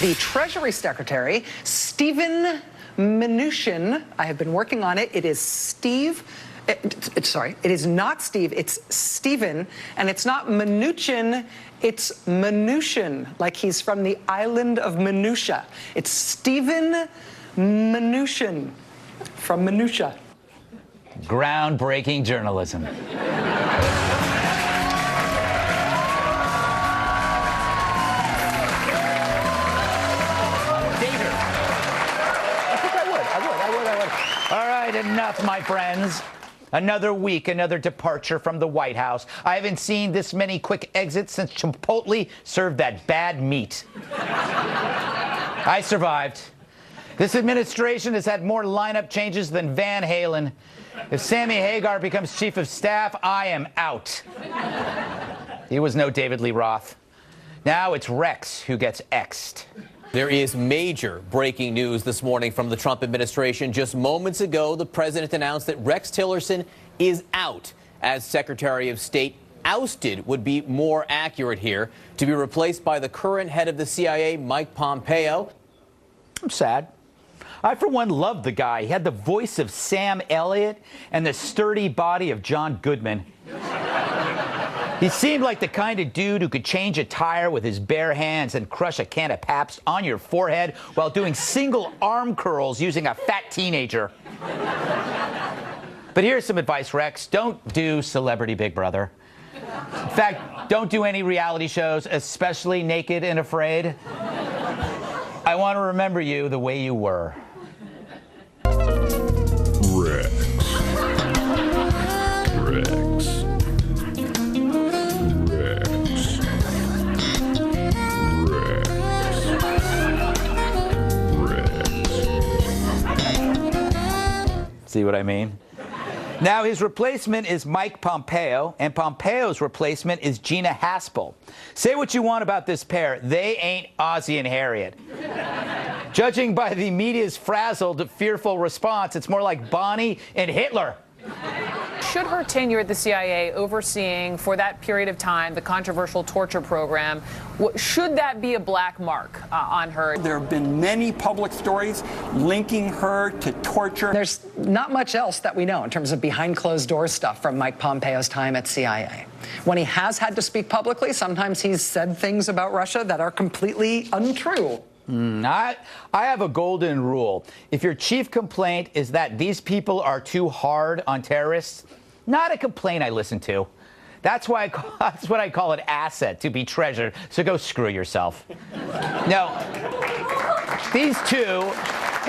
The Treasury Secretary, Stephen Mnuchin, I have been working on it. It is Steve. Sorry, it is not Steve, it's Stephen, and it's not Mnuchin, it's Mnuchin, like he's from the island of Minutia. It's Stephen Mnuchin from Minutia. Groundbreaking journalism. All right, enough, my friends. Another week, another departure from the White House. I haven't seen this many quick exits since Chipotle served that bad meat. I survived. This administration has had more lineup changes than Van Halen. If Sammy Hagar becomes chief of staff, I am out. He was no David Lee Roth. Now it's Rex who gets X'd. There is major breaking news this morning from the Trump administration. Just moments ago, the president announced that Rex Tillerson is out as Secretary of State. Ousted would be more accurate here, to be replaced by the current head of the CIA, Mike Pompeo. I'm sad. I, for one, loved the guy. He had the voice of Sam Elliott and the sturdy body of John Goodman. He seemed like the kind of dude who could change a tire with his bare hands and crush a can of Pabst on your forehead while doing single arm curls using a fat teenager. But here's some advice, Rex. Don't do Celebrity Big Brother. In fact, don't do any reality shows, especially Naked and Afraid. I want to remember you the way you were. Rex. See what I mean? Now, his replacement is Mike Pompeo, and Pompeo's replacement is Gina Haspel. Say what you want about this pair, they ain't Ozzie and Harriet. Judging by the media's frazzled, fearful response, it's more like Bonnie and Hitler. Should her tenure at the CIA overseeing, for that period of time, the controversial torture program, should that be a black mark on her? There have been many public stories linking her to torture. There's not much else that we know in terms of behind closed doors stuff from Mike Pompeo's time at CIA. When he has had to speak publicly, sometimes he's said things about Russia that are completely untrue. I have a golden rule. If your chief complaint is that these people are too hard on terrorists, not a complaint I listen to. That's what I call an asset to be treasured, so go screw yourself. Now, these two,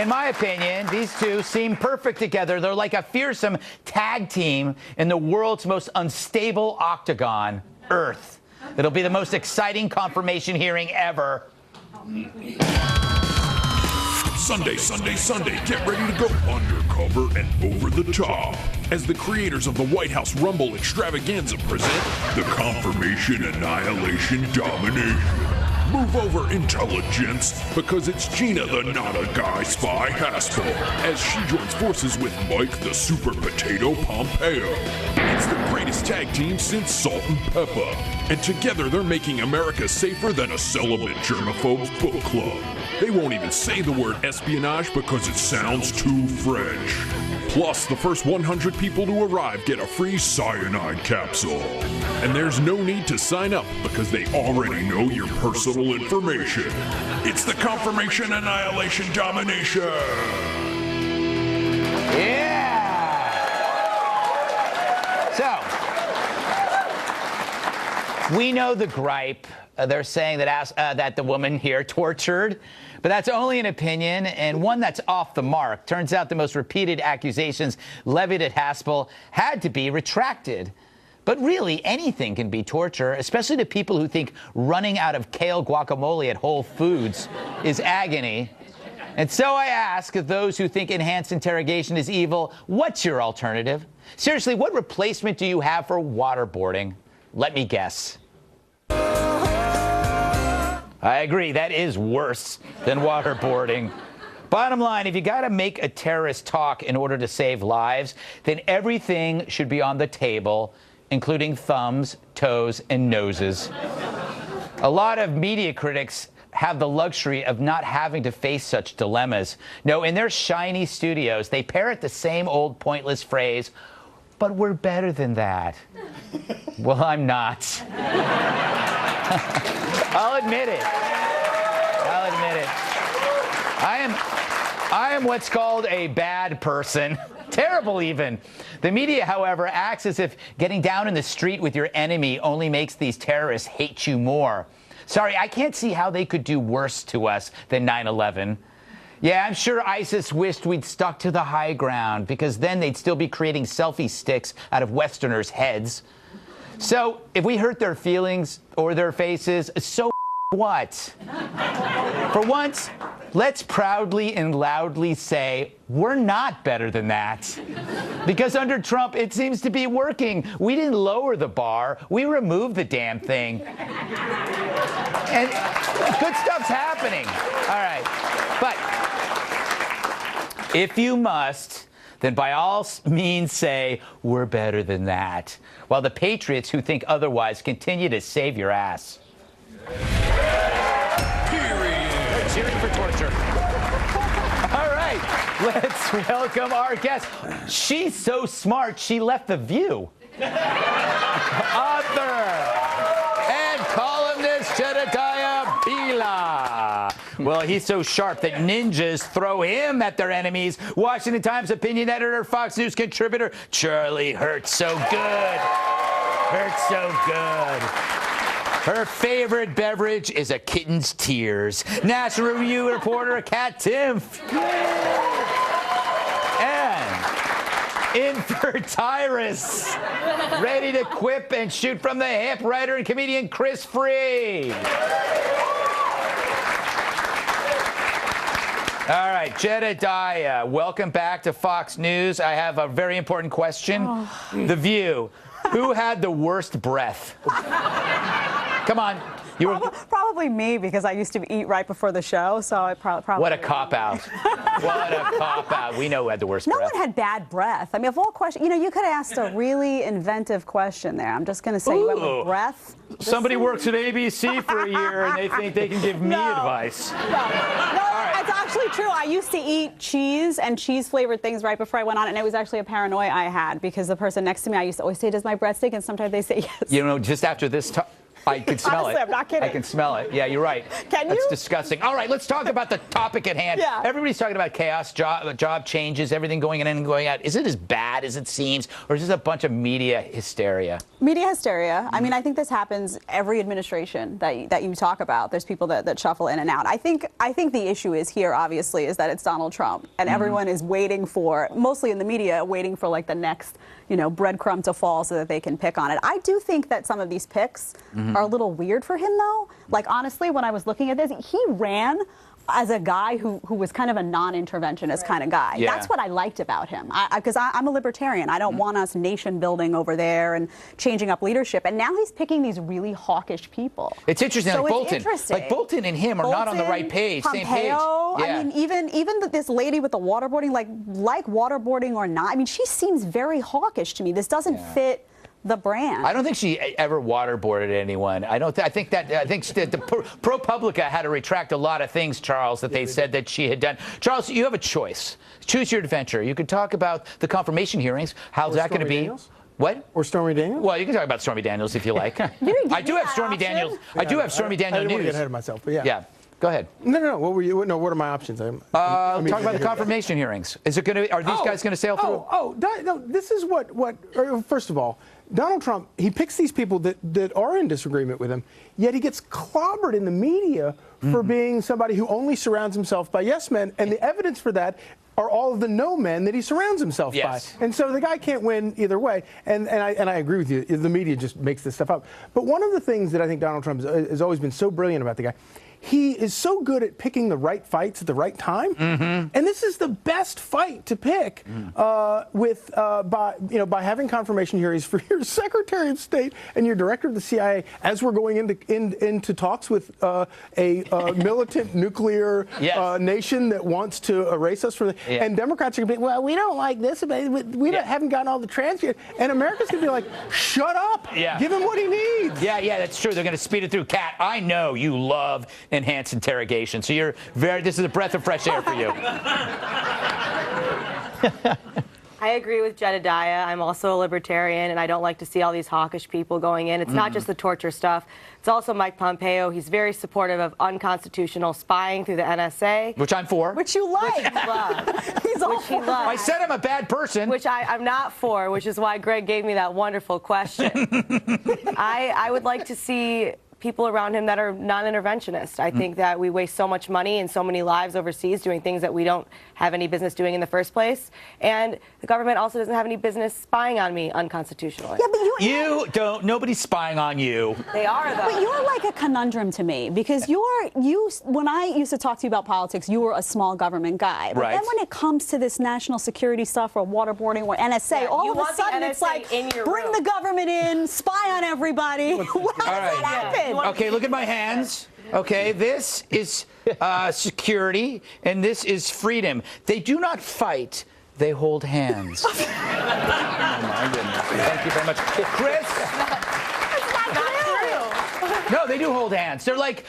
in my opinion, these two seem perfect together. They're like a fearsome tag team in the world's most unstable octagon, Earth. It'll be the most exciting confirmation hearing ever. Sunday, get ready to go undercover and over the top as the creators of the White House Rumble extravaganza present the Confirmation Annihilation Domination. Move over, intelligence, because it's Gina the not-a-guy spy Haspel as she joins forces with Mike the Super Potato Pompeo. It's the greatest tag team since Salt and Pepper, and together they're making America safer than a celibate germaphobe's book club. They won't even say the word espionage because it sounds too French. Plus, the first 100 people to arrive get a free cyanide capsule. And there's no need to sign up because they already know your personal information. It's the Confirmation Annihilation Domination. Yeah! So, we know the gripe. They're saying that the woman here tortured. But that's only an opinion, and one that's off the mark. Turns out the most repeated accusations levied at Haspel had to be retracted. But really, anything can be torture, especially to people who think running out of kale guacamole at Whole Foods is agony. And so I ask those who think enhanced interrogation is evil, what's your alternative? Seriously, what replacement do you have for waterboarding? Let me guess. I agree, that is worse than waterboarding. Bottom line, if you gotta make a terrorist talk in order to save lives, then everything should be on the table, including thumbs, toes, and noses. A lot of media critics have the luxury of not having to face such dilemmas. No, in their shiny studios, they parrot the same old pointless phrase, but we're better than that. Well, I'm not. I'll admit it. I am what's called a bad person. Terrible, even. The media, however, acts as if getting down in the street with your enemy only makes these terrorists hate you more. Sorry, I can't see how they could do worse to us than 9/11. Yeah, I'm sure ISIS wished we'd stuck to the high ground, because then they'd still be creating selfie sticks out of Westerners' heads. So if we hurt their feelings or their faces, so what? For once, let's proudly and loudly say we're not better than that. Because under Trump, it seems to be working. We didn't lower the bar. We removed the damn thing. And good stuff's happening. All right. But if you must, then by all means say we're better than that, while the patriots who think otherwise continue to save your ass. They're cheering for torture. All right, let's welcome our guest. She's so smart, she left The View. Author and columnist Jedediah Bila. Well, he's so sharp that ninjas throw him at their enemies. Washington Times opinion editor, Fox News contributor, Charlie Hurts so good. Hurts so good. Her favorite beverage is a kitten's tears. National Review reporter Kat Timpf. And Infertyrus, ready to quip and shoot from the hip, writer and comedian Chris Free. All right, Jedediah, welcome back to Fox News. I have a very important question. The View. Who had the worst breath? Come on. You were... Probably me, because I used to eat right before the show, so I probably... What a cop-out. What a cop-out. We know who had the worst breath. No one had bad breath. I mean, of all questions, you could have asked a really inventive question there. I'm just going to say you went with breath. Somebody works at ABC for a year, and they think they can give me advice. No, it's actually true. I used to eat cheese and cheese-flavored things right before I went on, and it was actually a paranoia I had, because the person next to me, I used to always say, does my breath stink? And sometimes they say yes. You know, just after this talk, I can smell Honestly, it. I'm not kidding. I can smell it. Yeah, you're right. Can you? That's disgusting. All right, let's talk about the topic at hand. Yeah. Everybody's talking about chaos, job changes, everything going in and going out. Is it as bad as it seems, or is this a bunch of media hysteria? Media hysteria. I mean, I think this happens every administration that you talk about. There's people that shuffle in and out. I think the issue is here, obviously, is that it's Donald Trump, and everyone is waiting for, mostly in the media, waiting for like the next, breadcrumb to fall so that they can pick on it. I do think that some of these picks are a little weird for him, though. Like, honestly, when I was looking at this, he ran as a guy who was kind of a non-interventionist kind of guy. Yeah. That's what I liked about him. Because I'm a libertarian. I don't want us nation building over there and changing up leadership. And now he's picking these really hawkish people. It's interesting. So Like it's Bolton. interesting. Like Bolton and him are not on the right page, Pompeo, same page. Yeah. I mean, even this lady with the waterboarding, like waterboarding or not, I mean, she seems very hawkish to me. This doesn't fit the brand. I don't think she ever waterboarded anyone. I think the ProPublica had to retract a lot of things, Charles, that they said that she had done. Charles, you have a choice. Choose your adventure. You could talk about the confirmation hearings. How's that going to be? Daniels? What? Or Stormy Daniels? Well, you can talk about Stormy Daniels if you like. I do have Stormy Daniels. I do have Stormy Daniels I didn't want to news. get ahead of myself, but yeah. Yeah. Go ahead. No. What were you? No. What are my options? Talk about the confirmation hearings. Is it going to? Are these guys going to sail through? No. This is what. First of all, Donald Trump, he picks these people that are in disagreement with him, yet he gets clobbered in the media for being somebody who only surrounds himself by yes men, and the evidence for that are all of the no men that he surrounds himself by. And so the guy can't win either way. And I agree with you. The media just makes this stuff up. But one of the things that I think Donald Trump has always been so brilliant about the guy, he is so good at picking the right fights at the right time, and this is the best fight to pick by having confirmation hearings for your Secretary of State and your Director of the CIA as we're going into talks with a militant nuclear nation that wants to erase us from the. And Democrats are going to be, well, we don't like this, but we haven't gotten all the transcripts, and America's going to be like, shut up, give him what he needs. Yeah, that's true. They're going to speed it through. Kat, I know you love enhanced interrogation. So this is a breath of fresh air for you. I agree with Jedediah. I'm also a libertarian, and I don't like to see all these hawkish people going in. It's not just the torture stuff. It's also Mike Pompeo. He's very supportive of unconstitutional spying through the NSA. Which I'm for. Which you like. Which he loves. He's all for. I said I'm a bad person. Which I'm not for, which is why Greg gave me that wonderful question. I would like to see people around him that are non-interventionist. I think that we waste so much money and so many lives overseas doing things that we don't have any business doing in the first place. And the government also doesn't have any business spying on me unconstitutionally. Yeah, but you don't. Nobody's spying on you. They are, though. But you're like a conundrum to me because when I used to talk to you about politics, you were a small government guy. But right. then when it comes to this national security stuff or waterboarding or NSA, all of a sudden it's like, bring the government in, spy on everybody. How does that happen? Okay, look at my hands. Okay, this is security, and this is freedom. They do not fight. They hold hands. Oh, my goodness. Thank you very much. Chris? That's not true. No, they do hold hands. They're like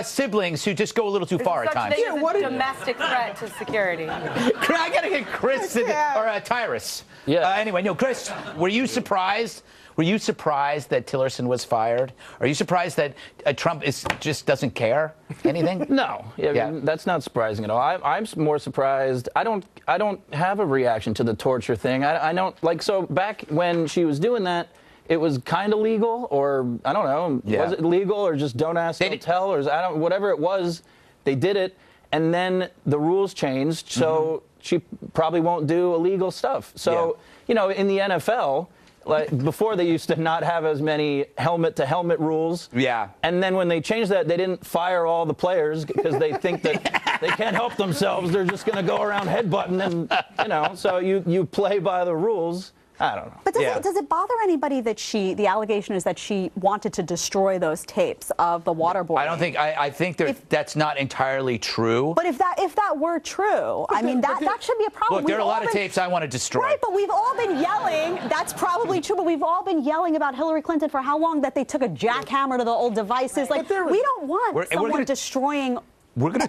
siblings who just go a little too far at times. It's a domestic threat to security. I got to get Chris or Tyrus. Yeah. Anyway, no, Chris, were you surprised? Were you surprised that Tillerson was fired? Are you surprised that Trump just doesn't care anything? No, yeah. That's not surprising at all. I'm more surprised. I don't have a reaction to the torture thing. I don't like. So back when she was doing that, it was kind of legal, or I don't know. Yeah. Was it legal, or just don't ask, don't tell, or whatever it was, they did it, and then the rules changed, so she probably won't do illegal stuff. So in the NFL. Like before, they used to not have as many helmet-to-helmet rules. Yeah. And then when they changed that, they didn't fire all the players because they think that they can't help themselves. They're just going to go around headbutting, and so you play by the rules. I don't know. But does it bother anybody that the allegation is that she wanted to destroy those tapes of the waterboarding? I don't think, I think that's not entirely true. But if that were true, I mean, that should be a problem. Look, there are a lot of tapes I want to destroy. Right, but we've all been yelling, that's probably true, but we've all been yelling about Hillary Clinton for how long that they took a jackhammer to the old devices. Like, we don't want someone destroying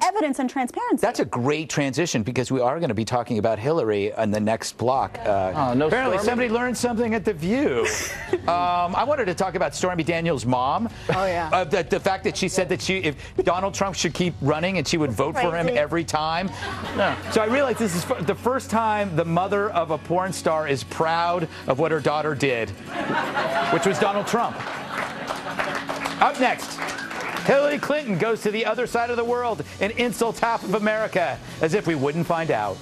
evidence and transparency. That's a great transition because we are going to be talking about Hillary in the next block. Apparently, somebody learned something at The View. I wanted to talk about Stormy Daniels' mom. Oh, yeah. The fact that she said that if Donald Trump should keep running and she would vote for him every time. So I realized this is the first time the mother of a porn star is proud of what her daughter did, which was Donald Trump. Up next. Hillary Clinton goes to the other side of the world and insults half of America, as if we wouldn't find out.